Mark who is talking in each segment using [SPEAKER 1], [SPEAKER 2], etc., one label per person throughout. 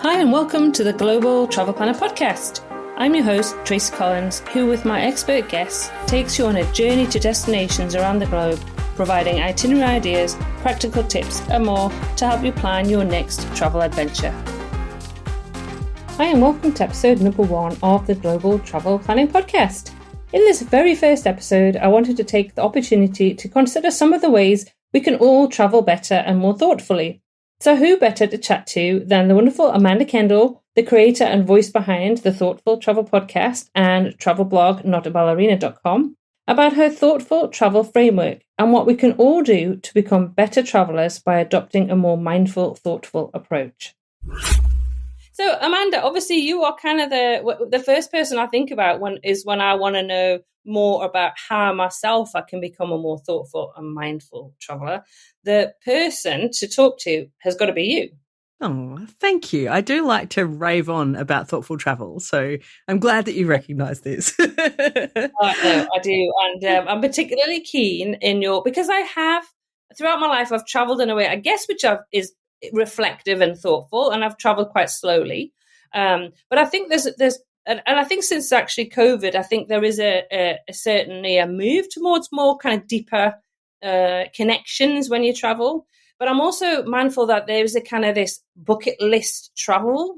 [SPEAKER 1] Hi and welcome to the Global Travel Planner Podcast. I'm your host, Tracy Collins, who with my expert guests takes you on a journey to destinations around the globe, providing itinerary ideas, practical tips and more to help you plan your next travel adventure. Hi and welcome to episode number 1 of the Global Travel Planning Podcast. In this very first episode, I wanted to take the opportunity to consider some of the ways we can all travel better and more thoughtfully. So who better to chat to than the wonderful Amanda Kendle, the creator and voice behind the Thoughtful Travel Podcast and travel blog notaballerina.com, about her thoughtful travel framework and what we can all do to become better travelers by adopting a more mindful, thoughtful approach. So, Amanda, obviously you are kind of the first person I think about when I want to know more about how myself I can become a more thoughtful and mindful traveler. The person to talk to has got to be you.
[SPEAKER 2] Oh, thank you. I do like to rave on about thoughtful travel, so I'm glad that you recognise this.
[SPEAKER 1] I do, and I'm particularly keen in because I have, throughout my life, I've travelled in a way, I guess, which is reflective and thoughtful, and I've travelled quite slowly. But I think and I think since actually COVID, I think there is certainly a move towards more kind of deeper connections when you travel. But I'm also mindful that there's a kind of this bucket list travel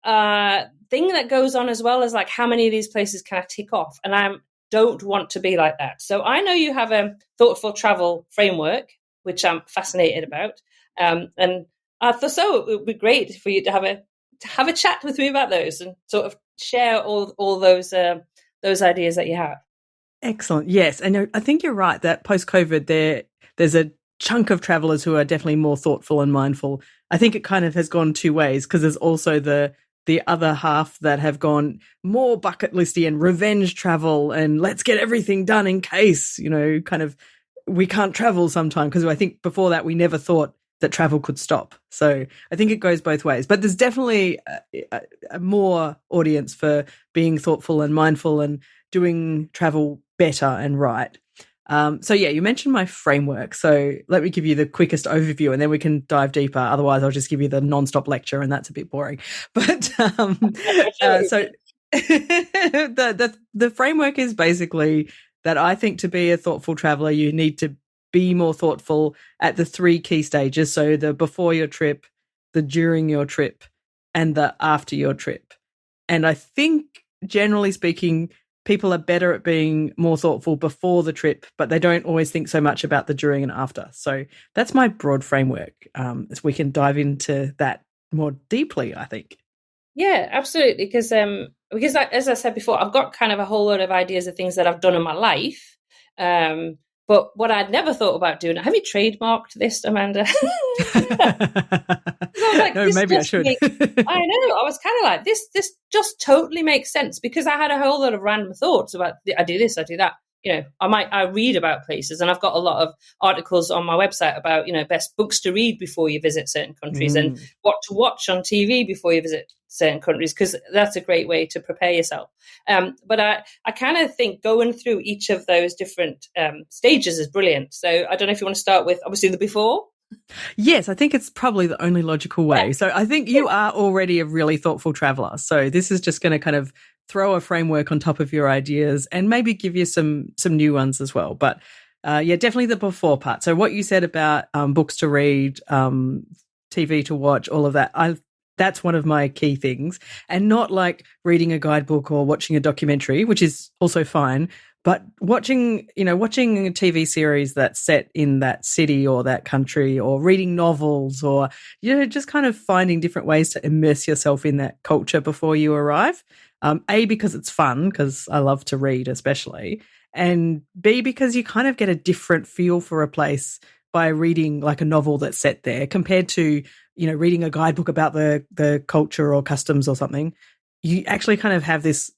[SPEAKER 1] thing that goes on, as well as like how many of these places can I tick off? And I don't want to be like that. So I know you have a thoughtful travel framework, which I'm fascinated about. And I thought it would be great for you to have a chat with me about those and sort of share all those ideas that you have.
[SPEAKER 2] Excellent. Yes. And I think you're right that post-COVID there's a chunk of travellers who are definitely more thoughtful and mindful. I think it kind of has gone two ways, because there's also the other half that have gone more bucket listy and revenge travel and let's get everything done in case, kind of we can't travel sometime, because I think before that we never thought that travel could stop. So I think it goes both ways. But there's definitely a more audience for being thoughtful and mindful and doing travel better and right. So yeah, you mentioned my framework. So let me give you the quickest overview and then we can dive deeper. Otherwise, I'll just give you the non-stop lecture and that's a bit boring. But so the framework is basically that I think to be a thoughtful traveler, you need to be more thoughtful at the 3 key stages. So the before your trip, the during your trip, and the after your trip. And I think, generally speaking, people are better at being more thoughtful before the trip, but they don't always think so much about the during and after. So that's my broad framework. As we can dive into that more deeply, I think.
[SPEAKER 1] Yeah, absolutely. Because as I said before, I've got kind of a whole lot of ideas of things that I've done in my life. But what I'd never thought about doing, have you trademarked this, Amanda?
[SPEAKER 2] No, maybe I should.
[SPEAKER 1] I know. I was kind of like, this just totally makes sense, because I had a whole lot of random thoughts about, I do this, I do that. I read about places, and I've got a lot of articles on my website about, best books to read before you visit certain countries and what to watch on TV before you visit certain countries, because that's a great way to prepare yourself. But I kind of think going through each of those different stages is brilliant. So I don't know if you want to start with, obviously, the before.
[SPEAKER 2] Yes, I think it's probably the only logical way. Yeah. So I think you are already a really thoughtful traveler. So this is just going to kind of throw a framework on top of your ideas and maybe give you some new ones as well. But yeah, definitely the before part. So what you said about books to read, TV to watch, all of that, that's one of my key things. And not like reading a guidebook or watching a documentary, which is also fine, but watching a TV series that's set in that city or that country, or reading novels, or, just kind of finding different ways to immerse yourself in that culture before you arrive. A, because it's fun, because I love to read especially, and B, because you kind of get a different feel for a place by reading like a novel that's set there compared to, reading a guidebook about the culture or customs or something. You actually kind of have this,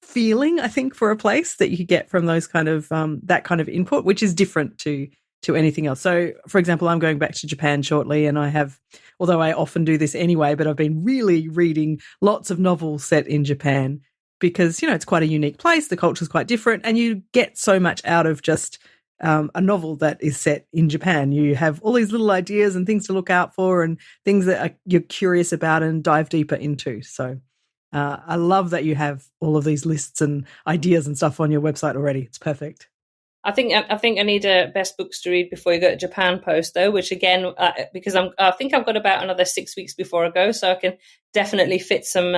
[SPEAKER 2] feeling, I think, for a place that you get from those kind of that kind of input, which is different to anything else. So, for example, I'm going back to Japan shortly, and I have, although I often do this anyway, but I've been really reading lots of novels set in Japan because, it's quite a unique place. The culture is quite different, and you get so much out of just a novel that is set in Japan. You have all these little ideas and things to look out for and things that you're curious about and dive deeper into. So I love that you have all of these lists and ideas and stuff on your website already. It's perfect.
[SPEAKER 1] I think I need a best books to read before you go to Japan post though, which again because I think I've got about another 6 weeks before I go, so I can definitely fit some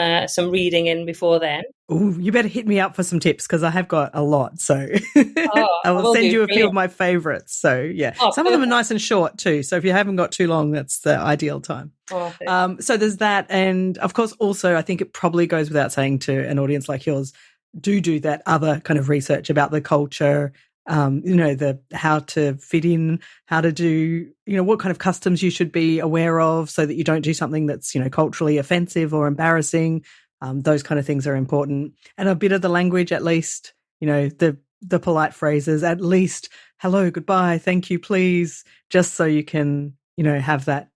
[SPEAKER 1] reading in before then.
[SPEAKER 2] Oh, you better hit me up for some tips because I have got a lot. So I will send you a few of my favorites. So yeah, some of them are nice and short too. So if you haven't got too long, that's the ideal time. So there's that, and of course, also I think it probably goes without saying to an audience like yours, do that other kind of research about the culture. The how to fit in, how to do, what kind of customs you should be aware of so that you don't do something that's, culturally offensive or embarrassing. Those kind of things are important. And a bit of the language, at least, the polite phrases, at least hello, goodbye, thank you, please, just so you can, have that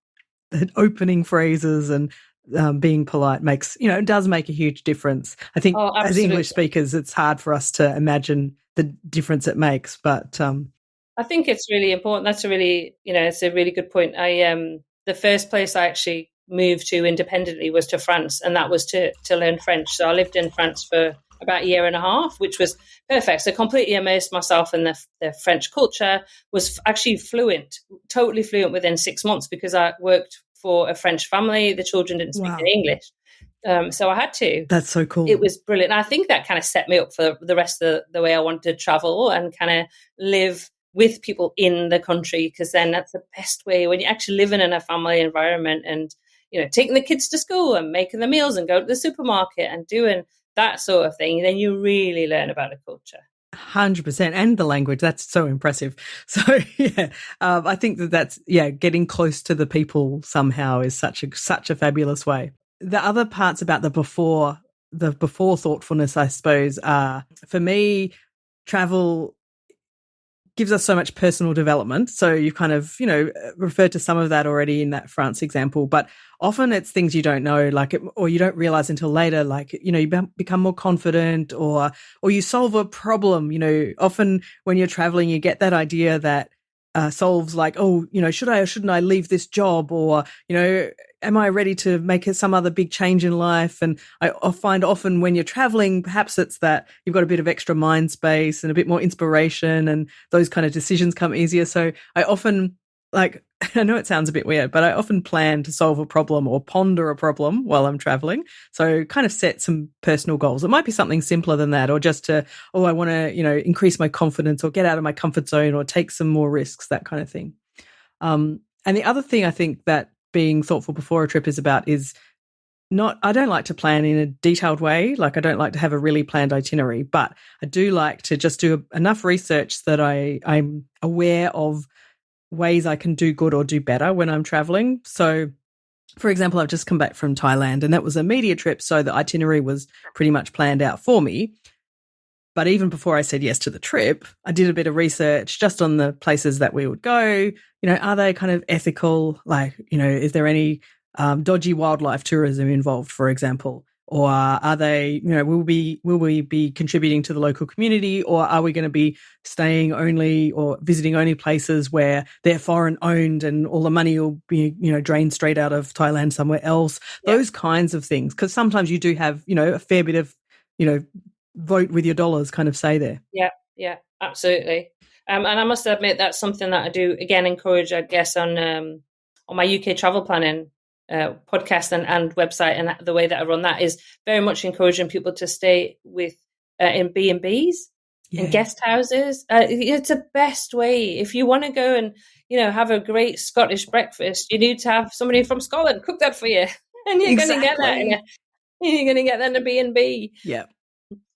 [SPEAKER 2] opening phrases and being polite makes, it does make a huge difference. I think as English speakers, it's hard for us to imagine the difference it makes, but
[SPEAKER 1] I think it's really important. That's a really, it's a really good point. The first place I actually moved to independently was to France, and that was to learn French. So I lived in France for about a year and a half, which was perfect. So completely immersed myself in the French culture, was actually totally fluent within 6 months because I worked for a French family. The children didn't speak in English. So I had to.
[SPEAKER 2] That's so cool.
[SPEAKER 1] It was brilliant. I think that kind of set me up for the rest of the way I wanted to travel and kind of live with people in the country, because then that's the best way when you're actually living in a family environment and, taking the kids to school and making the meals and go to the supermarket and doing that sort of thing. Then you really learn about the culture.
[SPEAKER 2] 100%. And the language. That's so impressive. So, I think that's getting close to the people somehow is such a fabulous way. The other parts about the before thoughtfulness, I suppose, are, for me, travel gives us so much personal development. So you've kind of, referred to some of that already in that France example, but often it's things you don't know, or you don't realize until later, you become more confident or you solve a problem. Often when you're traveling, you get that idea that solves should I or shouldn't I leave this job, or, am I ready to make some other big change in life? And I find often when you're traveling, perhaps it's that you've got a bit of extra mind space and a bit more inspiration, and those kind of decisions come easier. So I often, I know it sounds a bit weird, but I often plan to solve a problem or ponder a problem while I'm traveling. So kind of set some personal goals. It might be something simpler than that, or just I want to, increase my confidence or get out of my comfort zone or take some more risks, that kind of thing. And the other thing I think that being thoughtful before a trip is about is I don't like to plan in a detailed way. I don't like to have a really planned itinerary, but I do like to just do enough research that I'm aware of ways I can do good or do better when I'm traveling. So, for example, I've just come back from Thailand, and that was a media trip, so the itinerary was pretty much planned out for me. But even before I said yes to the trip, I did a bit of research just on the places that we would go. Are they kind of ethical? Is there any dodgy wildlife tourism involved, for example? Or are they, will we be contributing to the local community, or are we going to be staying only or visiting only places where they're foreign owned and all the money will be, drained straight out of Thailand somewhere else? Yeah. Those kinds of things. Because sometimes you do have, a fair bit of, vote with your dollars kind of say there.
[SPEAKER 1] Yeah, absolutely. And I must admit that's something that I do, again, encourage, I guess, on my UK travel planning podcast and website, and the way that I run that is very much encouraging people to stay with in B&Bs, in guest houses. It's the best way. If you want to go and, have a great Scottish breakfast, you need to have somebody from Scotland cook that for you. And you're going to get that. You're going to get that in a B&B.
[SPEAKER 2] Yeah.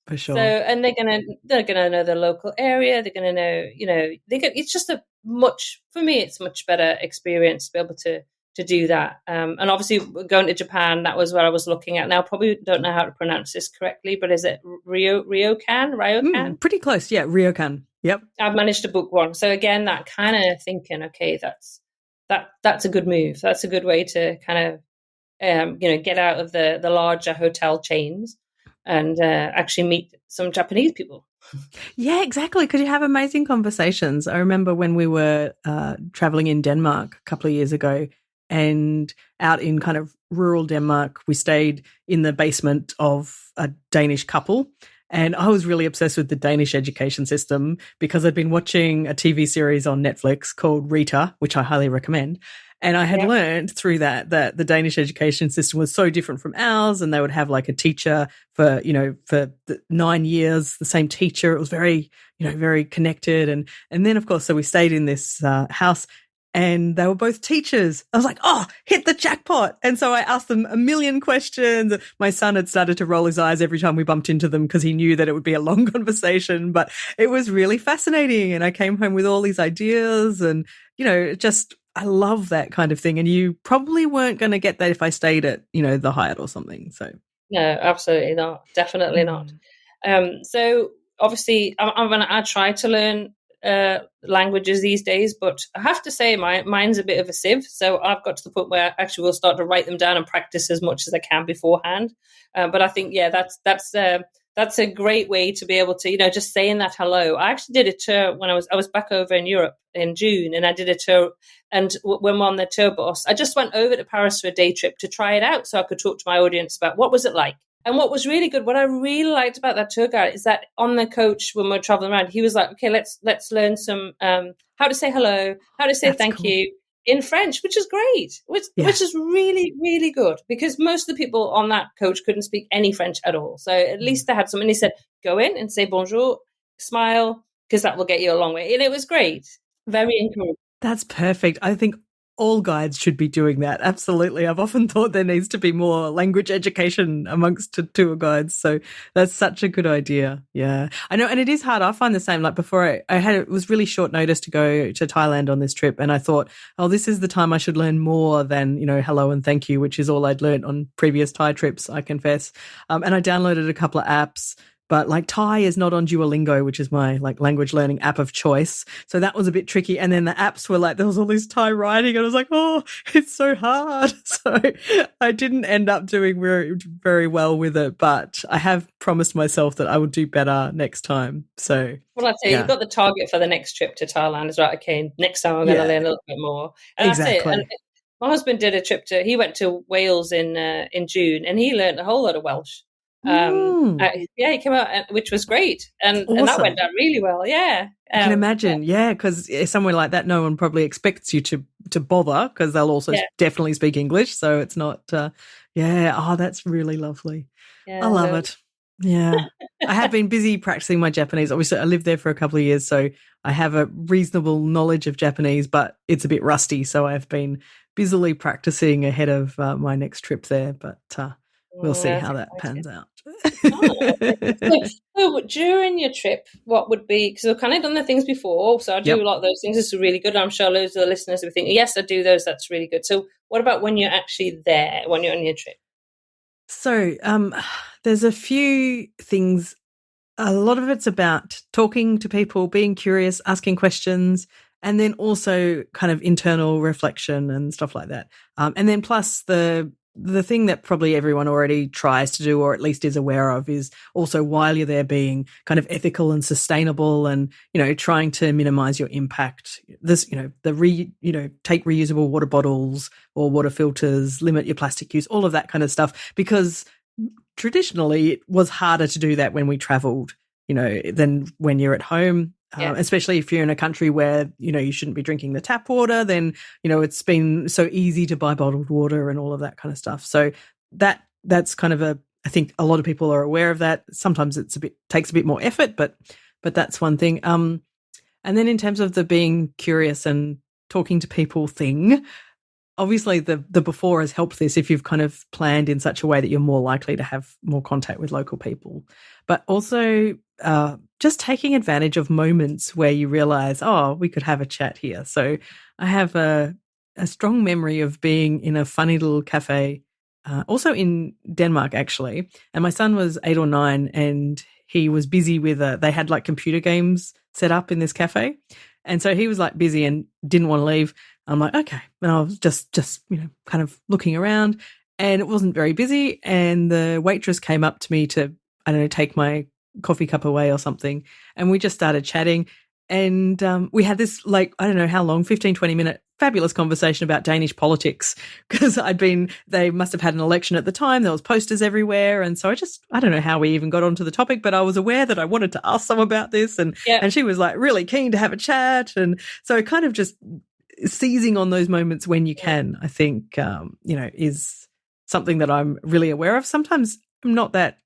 [SPEAKER 2] For sure.
[SPEAKER 1] So, and they're gonna know the local area. They're gonna know, it's just for me, it's much better experience to be able to do that. And obviously, going to Japan, that was what I was looking at. Now, probably don't know how to pronounce this correctly, but is it Ryokan?
[SPEAKER 2] Pretty close, yeah, Ryokan. Yep.
[SPEAKER 1] I've managed to book one. So again, that kind of thinking, okay, that's a good move. That's a good way to kind of, get out of the larger hotel chains and actually meet some Japanese people.
[SPEAKER 2] Yeah, exactly. Because you have amazing conversations. I remember when we were traveling in Denmark a couple of years ago, and out in kind of rural Denmark, we stayed in the basement of a Danish couple. And I was really obsessed with the Danish education system because I'd been watching a TV series on Netflix called Rita, which I highly recommend. And I had learned through that the Danish education system was so different from ours, and they would have like a teacher for, for 9 years, the same teacher. It was very, very connected. And then, of course, so we stayed in this house, and they were both teachers. I was like, oh, hit the jackpot. And so I asked them a million questions. My son had started to roll his eyes every time we bumped into them because he knew that it would be a long conversation, but it was really fascinating. And I came home with all these ideas and, just I love that kind of thing. And you probably weren't going to get that if I stayed at, the Hyatt or something. So
[SPEAKER 1] no, absolutely not. Definitely not. So obviously, I try to learn languages these days, but I have to say mine's a bit of a sieve. So I've got to the point where I actually will start to write them down and practice as much as I can beforehand. But I think, that's a great way to be able to, just saying that hello. I actually did a tour when I was back over in Europe in June, and I did a tour. And when we're on the tour bus, I just went over to Paris for a day trip to try it out so I could talk to my audience about what was it like. And what was really good, what I really liked about that tour guide is that on the coach when we're traveling around, he was like, okay, let's learn some how to say hello, how to say thank you in French, which is great, which is really, really good, because most of the people on that coach couldn't speak any French at all. So at least they had something. He said, go in and say bonjour, smile, because that will get you a long way. And it was great. Very encouraging.
[SPEAKER 2] That's perfect. I think all guides should be doing that. Absolutely. I've often thought there needs to be more language education amongst tour guides. So that's such a good idea. Yeah, I know. And it is hard. I find the same. Like before it was really short notice to go to Thailand on this trip. And I thought, oh, this is the time I should learn more than, hello and thank you, which is all I'd learned on previous Thai trips, I confess. And I downloaded a couple of apps. But like Thai is not on Duolingo, which is my like language learning app of choice. So that was a bit tricky. And then the apps were like, there was all this Thai writing and I was like, oh, it's so hard. So I didn't end up doing very, very well with it, but I have promised myself that I would do better next time. So.
[SPEAKER 1] Well, I'd say you've got the target for the next trip to Thailand is right. Okay, next time I'm going to learn a little bit more. And
[SPEAKER 2] exactly.
[SPEAKER 1] That's it. And my husband did a trip he went to Wales in June, and he learned a whole lot of Welsh. He came out, which was great, and that went down really well. I
[SPEAKER 2] can imagine, because somewhere like that, no one probably expects you to bother, because they'll also definitely speak English, so it's not. That's really lovely. I love it. Yeah, I have been busy practicing my Japanese. Obviously, I lived there for a couple of years, so I have a reasonable knowledge of Japanese, but it's a bit rusty. So I've been busily practicing ahead of my next trip there, but. We'll see how that pans out.
[SPEAKER 1] So during your trip, what would be, because I've kind of done the things before, so I do a lot of those things. This is really good. I'm sure loads of the listeners will think, yes, I do those. That's really good. So what about when you're actually there, when you're on your trip?
[SPEAKER 2] So there's a few things. A lot of it's about talking to people, being curious, asking questions, and then also kind of internal reflection and stuff like that. And then plus the thing that probably everyone already tries to do, or at least is aware of, is also while you're there being kind of ethical and sustainable and, trying to minimize your impact. This, take reusable water bottles or water filters, limit your plastic use, all of that kind of stuff, because traditionally it was harder to do that when we traveled, than when you're at home. Especially if you're in a country where, you shouldn't be drinking the tap water, then, it's been so easy to buy bottled water and all of that kind of stuff. So that's kind of I think a lot of people are aware of that. Sometimes takes a bit more effort, but that's one thing. And then in terms of the being curious and talking to people thing, obviously the before has helped this if you've kind of planned in such a way that you're more likely to have more contact with local people. But also just taking advantage of moments where you realize, oh, we could have a chat here. So I have a strong memory of being in a funny little cafe, also in Denmark, actually. And my son was 8 or 9 and he was busy with they had like computer games set up in this cafe. And so he was like busy and didn't want to leave. I'm like, okay. And I was just kind of looking around, and it wasn't very busy. And the waitress came up to me to, I don't know, take my coffee cup away or something. And we just started chatting. And we had this, like, I don't know how long, 15, 20-minute fabulous conversation about Danish politics because they must have had an election at the time. There was posters everywhere. And so I don't know how we even got onto the topic, but I was aware that I wanted to ask some about this. And she was like really keen to have a chat. And so kind of just seizing on those moments when you can, I think, is something that I'm really aware of. Sometimes I'm not that,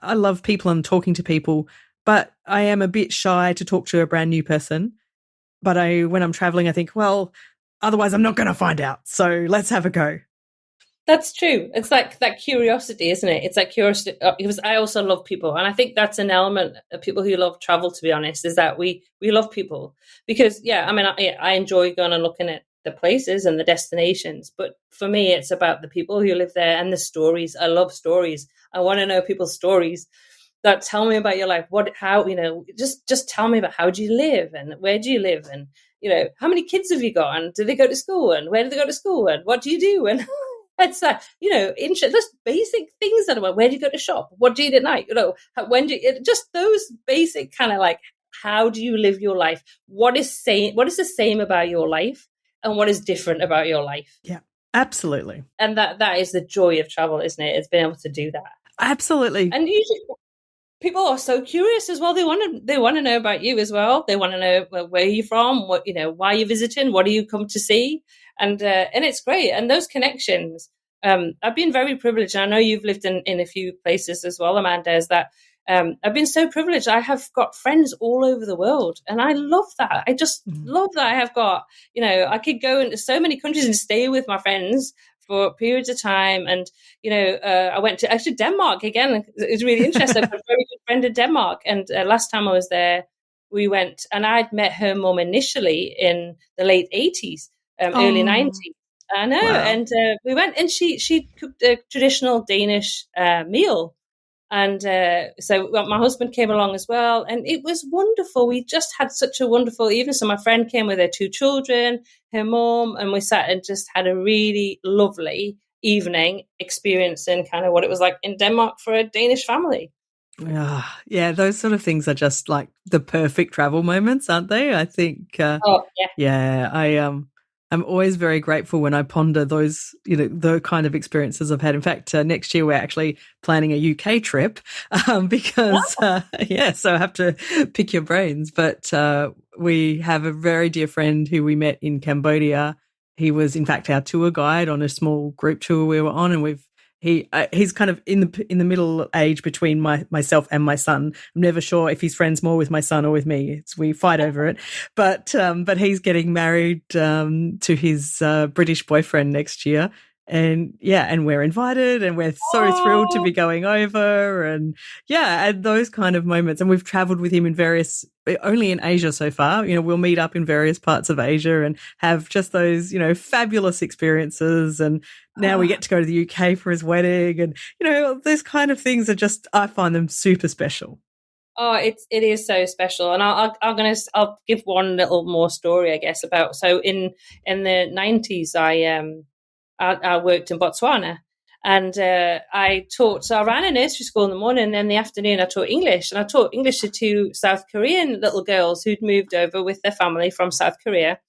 [SPEAKER 2] I love people and talking to people, but I am a bit shy to talk to a brand new person. But when I'm traveling, I think, well, otherwise I'm not going to find out. So let's have a go.
[SPEAKER 1] That's true. It's like that curiosity, isn't it? It's like curiosity because I also love people. And I think that's an element of people who love travel, to be honest, is that we love people because, I enjoy going and looking at the places and the destinations. But for me, it's about the people who live there and the stories. I love stories. I want to know people's stories. That tell me about your life. Just tell me about how do you live and where do you live and, how many kids have you got and do they go to school and where do they go to school and what do you do? And it's that, just basic things that about where do you go to shop? What do you eat at night? Just those basic kind of like, how do you live your life? What is the same about your life and what is different about your life?
[SPEAKER 2] Yeah, absolutely.
[SPEAKER 1] And that is the joy of travel, isn't it? It's been able to do that.
[SPEAKER 2] Absolutely.
[SPEAKER 1] And usually people are so curious as well. They want to know about you as well. They want to know where you're from, why you're visiting, what do you come to see, and it's great. And those connections, I've been very privileged. And I know you've lived in a few places as well, Amanda. Is that I've been so privileged. I have got friends all over the world, and I love that. I just love that I have got. I could go into so many countries and stay with my friends for periods of time. And, I went to actually Denmark again. It was really interesting. I've got a very good friend in Denmark. And last time I was there, we went and I'd met her mum initially in the late 80s, early 90s. I know. Wow. And we went and she cooked a traditional Danish meal. And so my husband came along as well. And it was wonderful. We just had such a wonderful evening. So my friend came with her 2 children, her mom, and we sat and just had a really lovely evening experiencing kind of what it was like in Denmark for a Danish family.
[SPEAKER 2] Yeah, those sort of things are just like the perfect travel moments, aren't they? I think. I'm always very grateful when I ponder those, the kind of experiences I've had. In fact, next year we're actually planning a UK trip because, so I have to pick your brains. But we have a very dear friend who we met in Cambodia. He was, in fact, our tour guide on a small group tour we were on, and he's kind of in the middle age between myself and my son. I'm never sure if he's friends more with my son or with me. We fight over it, but he's getting married to his British boyfriend next year, and we're invited, and we're so thrilled to be going over, and those kind of moments. And we've travelled with him only in Asia so far. We'll meet up in various parts of Asia and have just those fabulous experiences. And now we get to go to the UK for his wedding, and those kind of things are just, I find them super special.
[SPEAKER 1] Oh, it is so special. And I'll give one little more story, I guess, about, so in the 90s I worked in Botswana, and I taught. So I ran a nursery school in the morning, and in the afternoon I taught English, and I taught English to 2 South Korean little girls who'd moved over with their family from South Korea.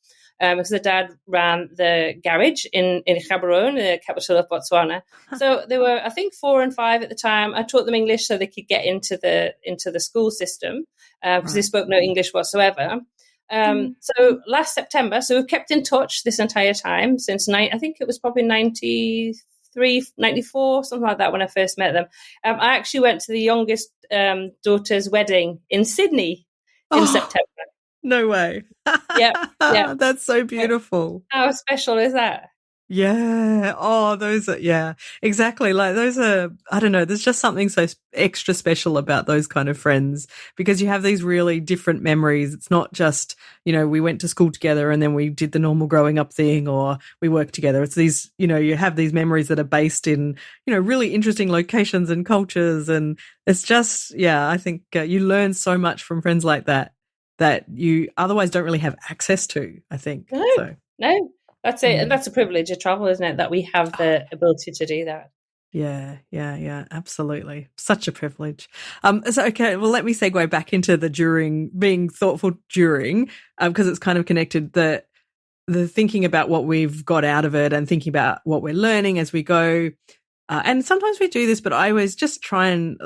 [SPEAKER 1] Because the dad ran the garage in Gaborone, the capital of Botswana. So they were, I think, 4 and 5 at the time. I taught them English so they could get into the school system because they spoke no English whatsoever. So last September, so we've kept in touch this entire time since I think it was probably 93, 94, something like that when I first met them. I actually went to the youngest daughter's wedding in Sydney in September.
[SPEAKER 2] No way.
[SPEAKER 1] Yeah.
[SPEAKER 2] That's so beautiful.
[SPEAKER 1] How special is that?
[SPEAKER 2] Yeah. Oh, those are, exactly. Like those are, I don't know, there's just something so extra special about those kind of friends because you have these really different memories. It's not just, we went to school together and then we did the normal growing up thing or we worked together. It's these, you have these memories that are based in, really interesting locations and cultures. And it's just, I think you learn so much from friends like that you otherwise don't really have access to, I think.
[SPEAKER 1] No, that's it. And that's a privilege of travel, isn't it? That we have the ability to do that.
[SPEAKER 2] Yeah. Absolutely. Such a privilege. So, okay, well, let me segue back into the during, being thoughtful during, because it's kind of connected. The thinking about what we've got out of it and thinking about what we're learning as we go. And sometimes we do this, but I always just try and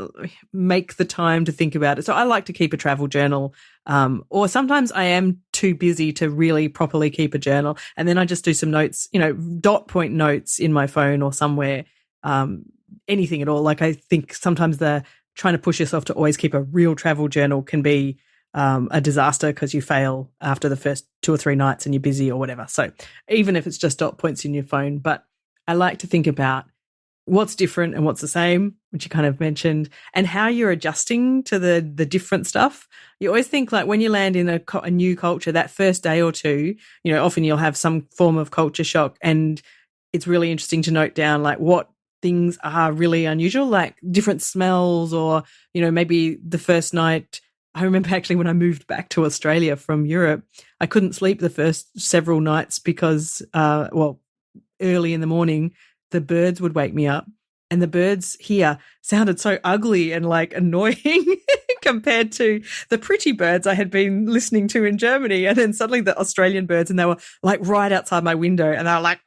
[SPEAKER 2] make the time to think about it. So I like to keep a travel journal, or sometimes I am too busy to really properly keep a journal. And then I just do some notes, dot point notes in my phone or somewhere, anything at all. Like I think sometimes the trying to push yourself to always keep a real travel journal can be a disaster because you fail after the first 2 or 3 nights and you're busy or whatever. So even if it's just dot points in your phone, but I like to think about what's different and what's the same, which you kind of mentioned, and how you're adjusting to the different stuff. You always think like when you land in a new culture, that first day or two, often you'll have some form of culture shock, and it's really interesting to note down like what things are really unusual, like different smells, or maybe the first night. I remember actually when I moved back to Australia from Europe, I couldn't sleep the first several nights because, early in the morning, the birds would wake me up, and the birds here sounded so ugly and like annoying compared to the pretty birds I had been listening to in Germany. And then suddenly the Australian birds, and they were like right outside my window, and they were like,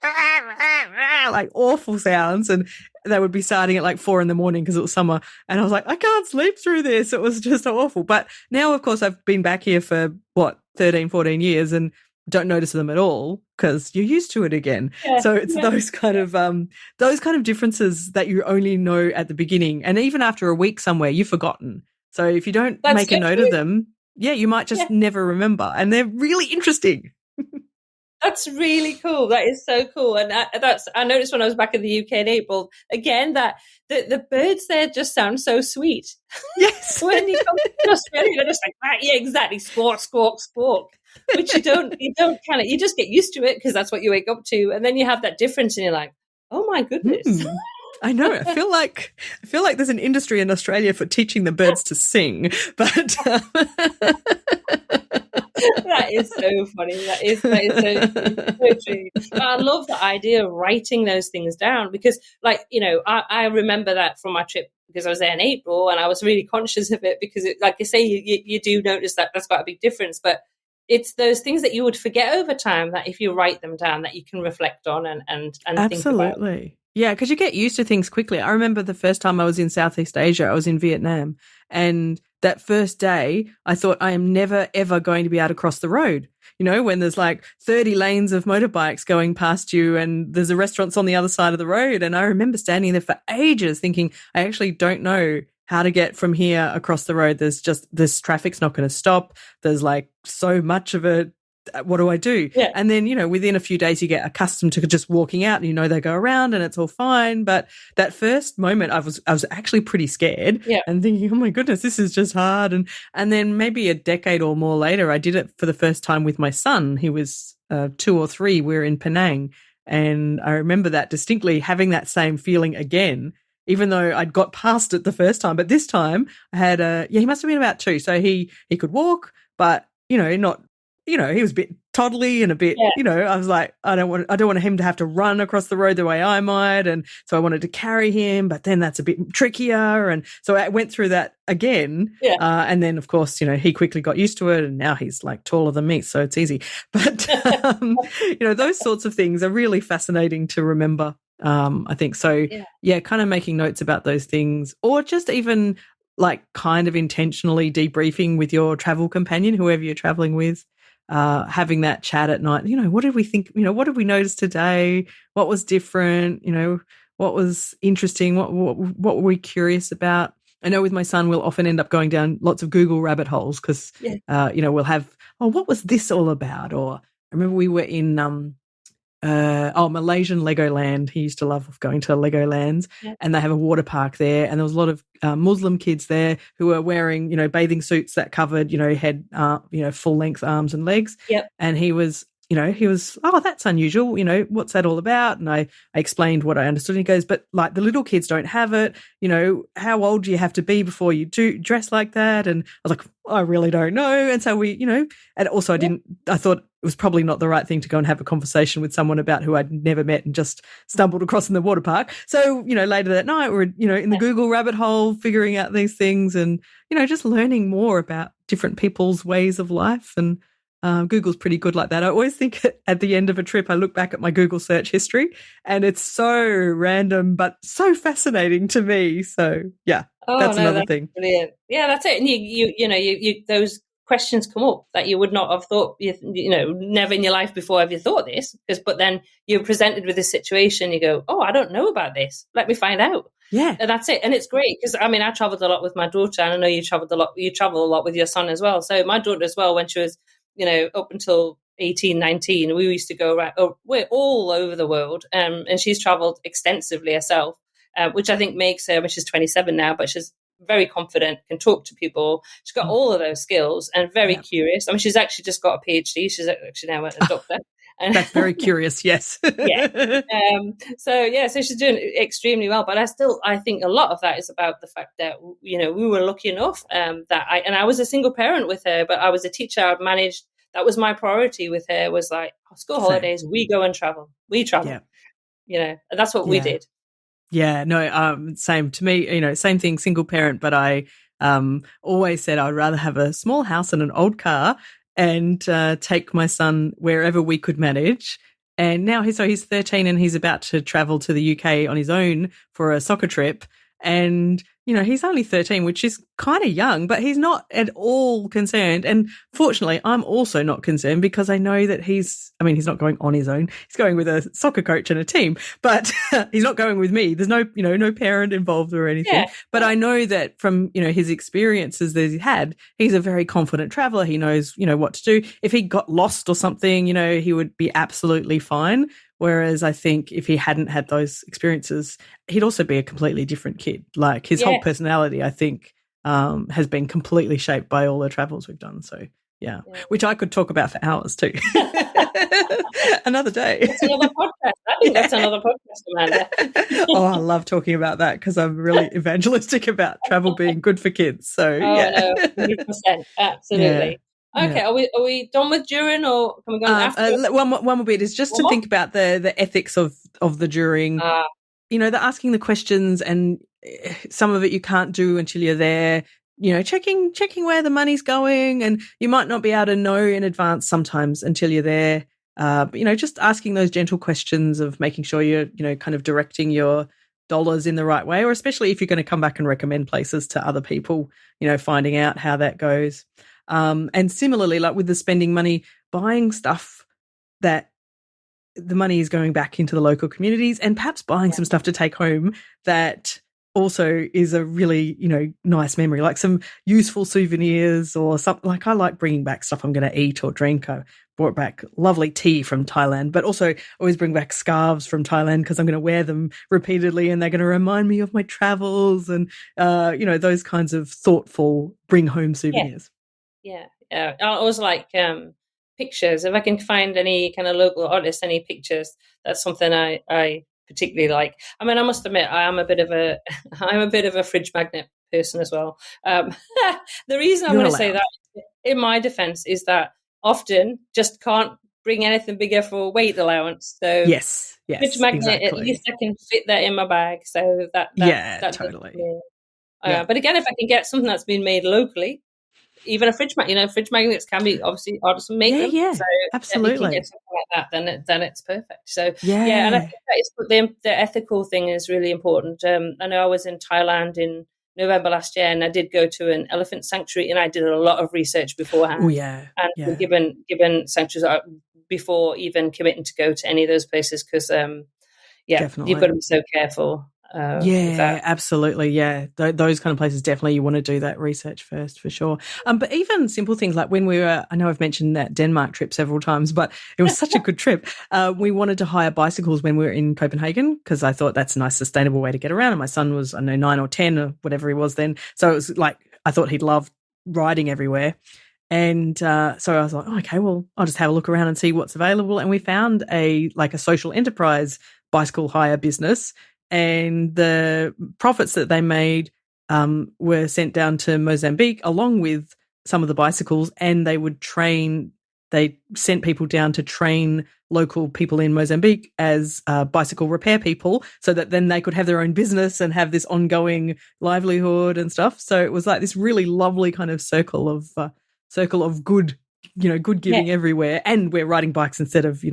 [SPEAKER 2] like awful sounds. And they would be starting at like 4 in the morning because it was summer. And I was like, I can't sleep through this. It was just so awful. But now, of course, I've been back here for 13, 14 years and don't notice them at all because you're used to it again. So it's those kind of differences that you only know at the beginning. And even after a week somewhere, you've forgotten. So if you don't make a note of them, you might just never remember. And they're really interesting.
[SPEAKER 1] That's really cool. That is so cool. And I noticed when I was back in the UK in April, again, that the birds there just sound so sweet.
[SPEAKER 2] Yes.
[SPEAKER 1] When you come to Australia, they're just like, yeah, exactly, squawk, squawk, squawk. Which you just get used to it because that's what you wake up to. And then you have that difference and you're like, oh my goodness.
[SPEAKER 2] I know. I feel like there's an industry in Australia for teaching the birds to sing, but
[SPEAKER 1] that is so funny. That is so true. But I love the idea of writing those things down because, I remember that from my trip because I was there in April and I was really conscious of it because, like you say, you do notice that that's got a big difference. But it's those things that you would forget over time that if you write them down, that you can reflect on and
[SPEAKER 2] absolutely.
[SPEAKER 1] Think about.
[SPEAKER 2] Yeah, because you get used to things quickly. I remember the first time I was in Southeast Asia, I was in Vietnam, and that first day I thought I am never, ever going to be able to cross the road. When there's like 30 lanes of motorbikes going past you and there's a restaurants on the other side of the road. And I remember standing there for ages thinking, I actually don't know how to get from here across the road. This traffic's not going to stop. There's like so much of it. What do I do?
[SPEAKER 1] Yeah.
[SPEAKER 2] And then, within a few days you get accustomed to just walking out and they go around and it's all fine. But that first moment I was actually pretty scared and thinking, oh my goodness, this is just hard. And then maybe a decade or more later, I did it for the first time with my son. He was 2 or 3. We were in Penang. And I remember that distinctly, having that same feeling again, even though I'd got past it the first time. But this time I had he must have been about 2. So he could walk, but, not, he was a bit toddly and a bit, I was like, I don't want him to have to run across the road the way I might. And so I wanted to carry him, but then that's a bit trickier. And so I went through that again. Yeah. And then, of course, he quickly got used to it and now he's like taller than me. So it's easy. But, those sorts of things are really fascinating to remember. I think so. Yeah, kind of making notes about those things, or just even like kind of intentionally debriefing with your travel companion, whoever you're traveling with. Having that chat at night, what did we think? What did we notice today? What was different? What was interesting? What were we curious about? I know with my son, we'll often end up going down lots of Google rabbit holes because, we'll have, what was this all about? Or I remember we were in Malaysian Legoland. He used to love going to Legolands, and they have a water park there. And there was a lot of Muslim kids there who were wearing, bathing suits that covered, head, full length arms and legs.
[SPEAKER 1] Yep.
[SPEAKER 2] And he was, oh, that's unusual. What's that all about? And I explained what I understood. And he goes, but like the little kids don't have it. How old do you have to be before you do dress like that? And I was like, I really don't know. And so we, and also I thought it was probably not the right thing to go and have a conversation with someone about who I'd never met and just stumbled across in the water park. So, later that night we're, in the Google rabbit hole, figuring out these things and, just learning more about different people's ways of life. And Google's pretty good like that. I always think at the end of a trip, I look back at my Google search history and it's so random, but so fascinating to me. So yeah, that's another thing.
[SPEAKER 1] Brilliant. Yeah, that's it. And you those questions come up that you would not have thought, never in your life before have you thought this, but then you're presented with this situation, you go, oh, I don't know about this. Let me find out.
[SPEAKER 2] Yeah.
[SPEAKER 1] And that's it. And it's great because, I traveled a lot with my daughter and I know you traveled a lot. You travel a lot with your son as well. So my daughter as well, when she was, up until 18, 19, we used to go around, we're all over the world. And she's traveled extensively herself, which I think makes her, she's 27 now, but she's very confident, can talk to people. She's got all of those skills and very curious. She's actually just got a PhD. She's actually now a doctor.
[SPEAKER 2] That's very curious, yes.
[SPEAKER 1] Yeah. So she's doing extremely well. But I think a lot of that is about the fact that, we were lucky enough that I was a single parent with her, but I was a teacher. I'd managed, that was my priority with her, was like, school holidays, we go and travel. We travel, and that's what we did.
[SPEAKER 2] Yeah, no, same to me, same thing, single parent, but I always said I'd rather have a small house and an old car and take my son wherever we could manage. And now he's 13 and he's about to travel to the UK on his own for a soccer trip. And, he's only 13, which is kind of young, but he's not at all concerned. And fortunately, I'm also not concerned because I know that he's not going on his own. He's going with a soccer coach and a team, but he's not going with me. There's no, no parent involved or anything. Yeah. But I know that from, his experiences that he's had, he's a very confident traveler. He knows, what to do. If he got lost or something, he would be absolutely fine. Whereas I think if he hadn't had those experiences, he'd also be a completely different kid. Like his whole personality, I think, has been completely shaped by all the travels we've done. So, yeah, which I could talk about for hours too. Another day.
[SPEAKER 1] That's another podcast. I think that's another podcast, Amanda.
[SPEAKER 2] Oh, I love talking about that because I'm really evangelistic about travel being good for kids. So,
[SPEAKER 1] no, 100%. Absolutely. Yeah. Okay, are we done with during or can we go after?
[SPEAKER 2] One more bit is just to think about the ethics of the during. They're asking the questions and some of it you can't do until you're there. Checking where the money's going, and you might not be able to know in advance sometimes until you're there. Just asking those gentle questions of making sure you're, kind of directing your dollars in the right way, or especially if you're going to come back and recommend places to other people, finding out how that goes. And similarly, like with the spending money, buying stuff that the money is going back into the local communities and perhaps buying some stuff to take home that also is a really, nice memory, like some useful souvenirs or something. Like I like bringing back stuff I'm going to eat or drink. I brought back lovely tea from Thailand, but also always bring back scarves from Thailand because I'm going to wear them repeatedly and they're going to remind me of my travels and, those kinds of thoughtful bring home souvenirs.
[SPEAKER 1] Yeah. I always like pictures. If I can find any kind of local artists, any pictures, that's something I particularly like. I must admit, I'm a bit of a fridge magnet person as well. The reason I'm going to say that, in my defense, is that often just can't bring anything bigger for weight allowance. So
[SPEAKER 2] yes,
[SPEAKER 1] fridge magnet, exactly. At least I can fit that in my bag. So that
[SPEAKER 2] totally.
[SPEAKER 1] But again, if I can get something that's been made locally, even a fridge magnet, fridge magnets can be obviously artists make them.
[SPEAKER 2] Yeah,
[SPEAKER 1] so
[SPEAKER 2] absolutely.
[SPEAKER 1] If you can get something like that, then it's perfect. So and I think that is the ethical thing is really important. I know I was in Thailand in November last year, and I did go to an elephant sanctuary, and I did a lot of research beforehand.
[SPEAKER 2] Oh yeah,
[SPEAKER 1] and given sanctuaries before even committing to go to any of those places because you've got to be so careful.
[SPEAKER 2] Absolutely. Yeah. Those kind of places, definitely you want to do that research first for sure. But even simple things like when I know I've mentioned that Denmark trip several times, but it was such a good trip. We wanted to hire bicycles when we were in Copenhagen because I thought that's a nice sustainable way to get around. And my son was, 9 or 10 or whatever he was then. So it was like, I thought he'd love riding everywhere. And so I was like, okay, well, I'll just have a look around and see what's available. And we found a social enterprise bicycle hire business. And the profits that they made were sent down to Mozambique along with some of the bicycles, and they would train they sent people down to train local people in Mozambique as bicycle repair people so that then they could have their own business and have this ongoing livelihood and stuff. So it was like this really lovely kind of circle of good, good giving everywhere. And we're riding bikes instead of,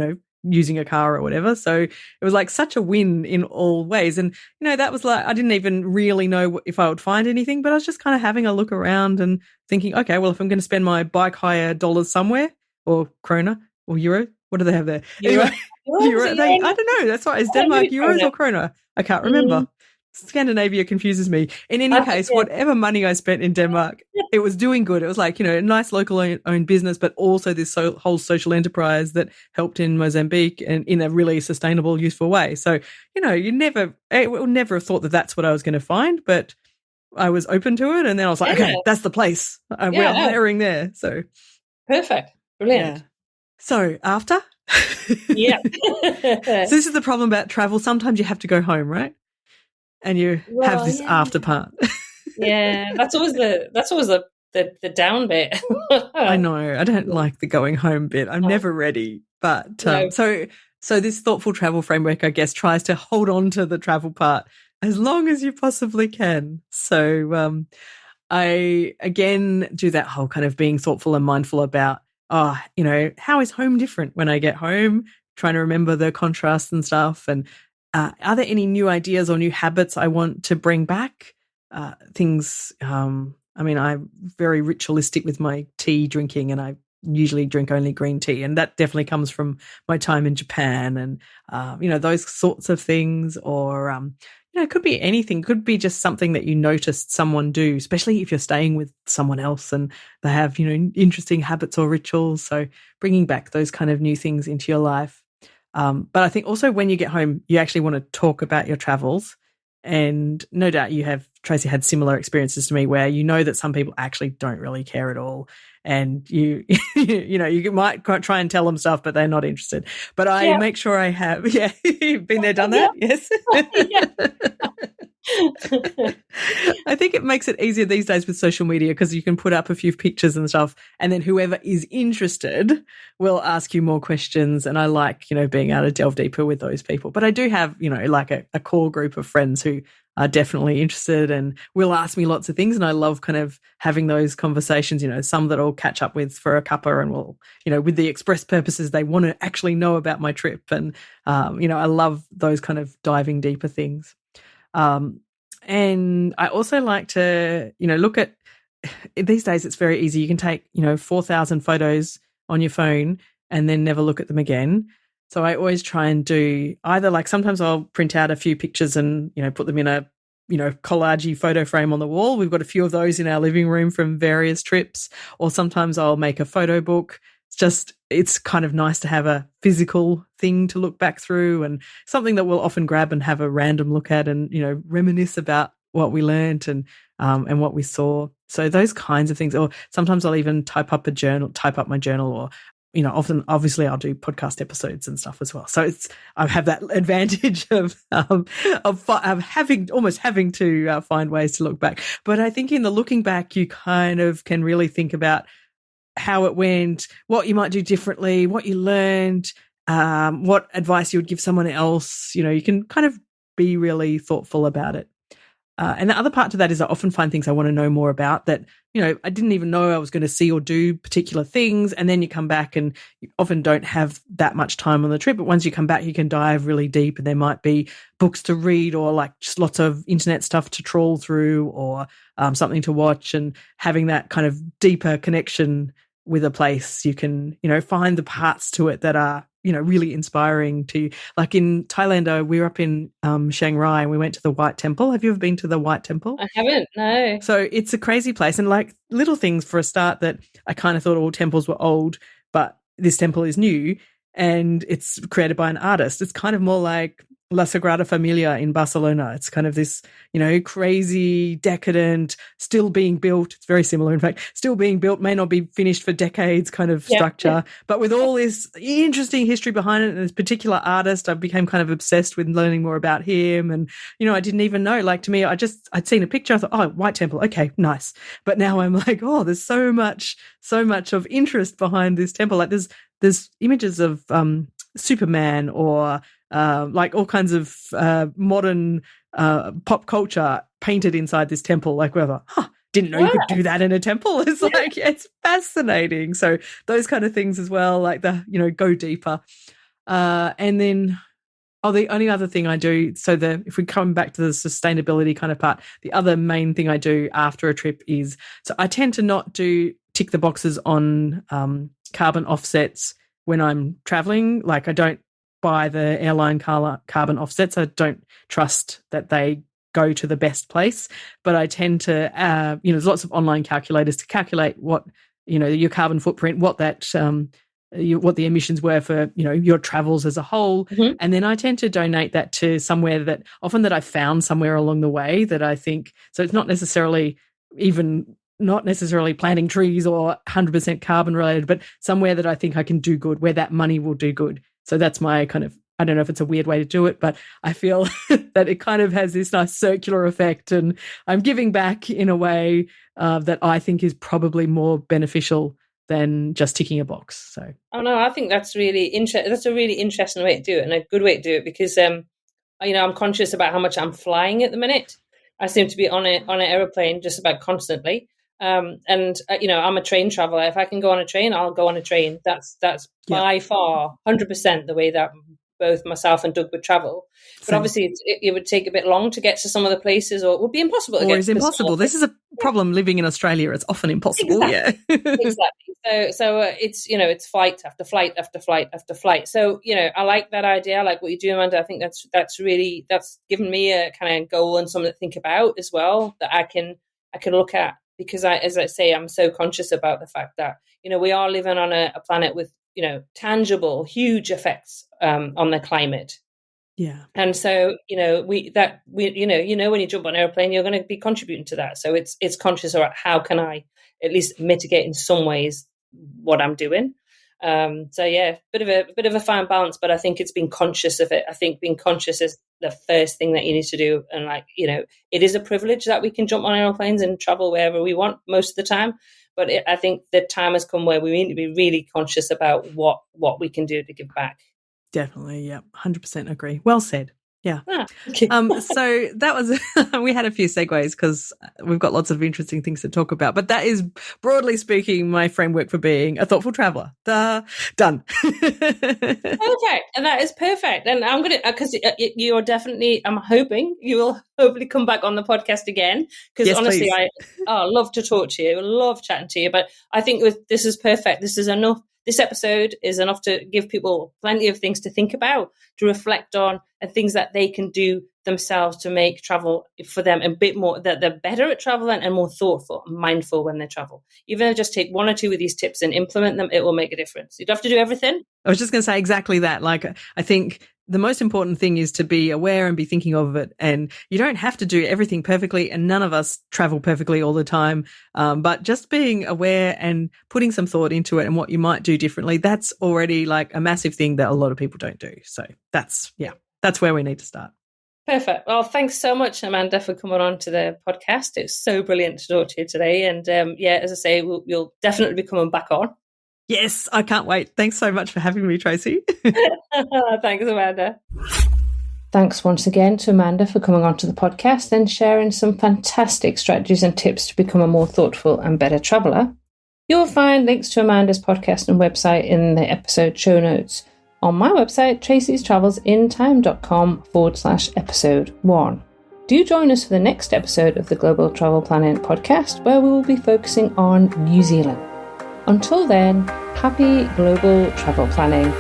[SPEAKER 2] using a car or whatever. So it was like such a win in all ways. And, that was like, I didn't even really know if I would find anything, but I was just kind of having a look around and thinking, okay, well, if I'm going to spend my bike hire dollars somewhere, or krona or euro, what do they have there?
[SPEAKER 1] Euro.
[SPEAKER 2] Anyway, euro. I don't know. That's right. Is Denmark euros or krona? I can't remember. Scandinavia confuses me. In any case, whatever money I spent in Denmark, it was doing good. It was like, a nice local owned business, but also this whole social enterprise that helped in Mozambique and in a really sustainable, useful way. So, I would never have thought that that's what I was going to find, but I was open to it. And then I was like, okay, that's the place. We're hiring there. So
[SPEAKER 1] perfect. Brilliant.
[SPEAKER 2] Yeah. So after?
[SPEAKER 1] Yeah.
[SPEAKER 2] So this is the problem about travel. Sometimes you have to go home, right? And you have this after part.
[SPEAKER 1] Yeah, that's always the down bit.
[SPEAKER 2] I know. I don't like the going home bit. I'm never ready. But so this thoughtful travel framework, I guess, tries to hold on to the travel part as long as you possibly can. So I again do that whole kind of being thoughtful and mindful about, how is home different when I get home? Trying to remember the contrasts and stuff, and are there any new ideas or new habits I want to bring back? Things, I'm very ritualistic with my tea drinking, and I usually drink only green tea. And that definitely comes from my time in Japan and, those sorts of things. Or, it could be anything. It could be just something that you noticed someone do, especially if you're staying with someone else and they have, interesting habits or rituals. So bringing back those kind of new things into your life. But I think also when you get home, you actually want to talk about your travels. And no doubt Tracy had similar experiences to me where that some people actually don't really care at all. And you might try and tell them stuff, but they're not interested. But I make sure I have, you've been there, done that? Yes. I think it makes it easier these days with social media because you can put up a few pictures and stuff, and then whoever is interested will ask you more questions. And I like, being able to delve deeper with those people. But I do have, like a core group of friends who are definitely interested and will ask me lots of things. And I love kind of having those conversations, some that I'll catch up with for a cuppa and will, with the express purposes, they want to actually know about my trip. And, I love those kind of diving deeper things. And I also like to, look at these days, it's very easy. You can take, 4,000 photos on your phone and then never look at them again. So I always try and do either like sometimes I'll print out a few pictures and, put them in a, collage photo frame on the wall. We've got a few of those in our living room from various trips, or sometimes I'll make a photo book. It's kind of nice to have a physical thing to look back through and something that we'll often grab and have a random look at and, reminisce about what we learned and what we saw. So those kinds of things, or sometimes I'll even type up my journal, or, obviously I'll do podcast episodes and stuff as well. So I have that advantage of having to find ways to look back. But I think in the looking back, you kind of can really think about how it went, what you might do differently, what you learned, what advice you would give someone else. You can kind of be really thoughtful about it. And the other part to that is I often find things I want to know more about that, I didn't even know I was going to see or do particular things. And then you come back and you often don't have that much time on the trip. But once you come back, you can dive really deep and there might be books to read or like just lots of internet stuff to trawl through or something to watch, and having that kind of deeper connection with a place. You can, find the parts to it that are, really inspiring to, like in Thailand, we were up in Chiang Rai and we went to the White Temple. Have you ever been to the White Temple?
[SPEAKER 1] I haven't, no.
[SPEAKER 2] So it's a crazy place. And like little things for a start that I kind of thought all temples were old, but this temple is new and it's created by an artist. It's kind of more like La Sagrada Familia in Barcelona. It's kind of this, crazy, decadent, still being built. It's very similar, in fact, still being built, may not be finished for decades kind of structure, but with all this interesting history behind it and this particular artist, I became kind of obsessed with learning more about him. And, I didn't even know, like, to me, I'd seen a picture. I thought, oh, White Temple. Okay, nice. But now I'm like, oh, there's so much of interest behind this temple. Like there's images of Superman or like all kinds of modern pop culture painted inside this temple. Like, whether, didn't know you could do that in a temple. It's like, it's fascinating. So those kind of things as well, like go deeper. And then, the only other thing I do, if we come back to the sustainability kind of part, the other main thing I do after a trip is, so I tend to not tick the boxes on carbon offsets when I'm traveling. Like, I don't buy the airline carbon offsets. I don't trust that they go to the best place, but I tend to, there's lots of online calculators to calculate what, your carbon footprint, what that, what the emissions were for, your travels as a whole. Mm-hmm. And then I tend to donate that to somewhere that I found somewhere along the way that I think, so it's not necessarily planting trees or 100% carbon related, but somewhere that I think I can do good, where that money will do good. So that's my kind of, I don't know if it's a weird way to do it, but I feel that it kind of has this nice circular effect, and I'm giving back in a way that I think is probably more beneficial than just ticking a box. So,
[SPEAKER 1] I think that's really interesting. That's a really interesting way to do it, and a good way to do it, because I'm conscious about how much I'm flying at the minute. I seem to be on an aeroplane just about constantly. I'm a train traveler. If I can go on a train, I'll go on a train. That's by far 100% the way that both myself and Doug would travel. But obviously it would take a bit long to get to some of the places, or it would be impossible.
[SPEAKER 2] Or it's impossible. This is a problem living in Australia. It's often impossible.
[SPEAKER 1] Exactly.
[SPEAKER 2] Yeah.
[SPEAKER 1] Exactly. So it's flight after flight after flight after flight. So, I like that idea. I like what you do, Amanda. I think that's given me a kind of goal and something to think about as well, that I can look at. Because as I say, I'm so conscious about the fact that, we are living on a planet with, tangible, huge effects on the climate.
[SPEAKER 2] Yeah.
[SPEAKER 1] And so, when you jump on an airplane, you're going to be contributing to that. So it's conscious about how can I at least mitigate in some ways what I'm doing. Bit of a fine balance, but I think it's being conscious of it. I think being conscious is the first thing that you need to do. And it is a privilege that we can jump on airplanes and travel wherever we want most of the time. But I think the time has come where we need to be really conscious about what we can do to give back.
[SPEAKER 2] Definitely. Yeah. 100% agree. Well said. Yeah.
[SPEAKER 1] Okay.
[SPEAKER 2] So that was, we had a few segues because we've got lots of interesting things to talk about, but that is, broadly speaking, my framework for being a thoughtful traveler. Done.
[SPEAKER 1] Perfect. And that is perfect. And I'm going to, because you're definitely, I'm hoping you will hopefully come back on the podcast again. Because honestly, please. I love to talk to you. I love chatting to you. But I think this is perfect. This is enough. This episode is enough to give people plenty of things to think about, to reflect on, and things that they can do themselves to make travel for them a bit more, that they're better at traveling and more thoughtful and mindful when they travel. Even if just take one or two of these tips and implement them, it will make a difference. You don't have to do everything.
[SPEAKER 2] I was just going to say exactly that. Like, I think the most important thing is to be aware and be thinking of it. And you don't have to do everything perfectly, and none of us travel perfectly all the time. But just being aware and putting some thought into it and what you might do differently, that's already like a massive thing that a lot of people don't do. So that's where we need to start.
[SPEAKER 1] Perfect. Well, thanks so much, Amanda, for coming on to the podcast. It's so brilliant to talk to you today. And as I say, you'll definitely be coming back on.
[SPEAKER 2] Yes, I can't wait. Thanks so much for having me, Tracy.
[SPEAKER 1] Thanks, Amanda. Thanks once again to Amanda for coming onto the podcast and sharing some fantastic strategies and tips to become a more thoughtful and better traveller. You'll find links to Amanda's podcast and website in the episode show notes on my website, tracystravelsintime.com/episode 1. Do join us for the next episode of the Global Travel Planning podcast, where we will be focusing on New Zealand. Until then, happy global travel planning.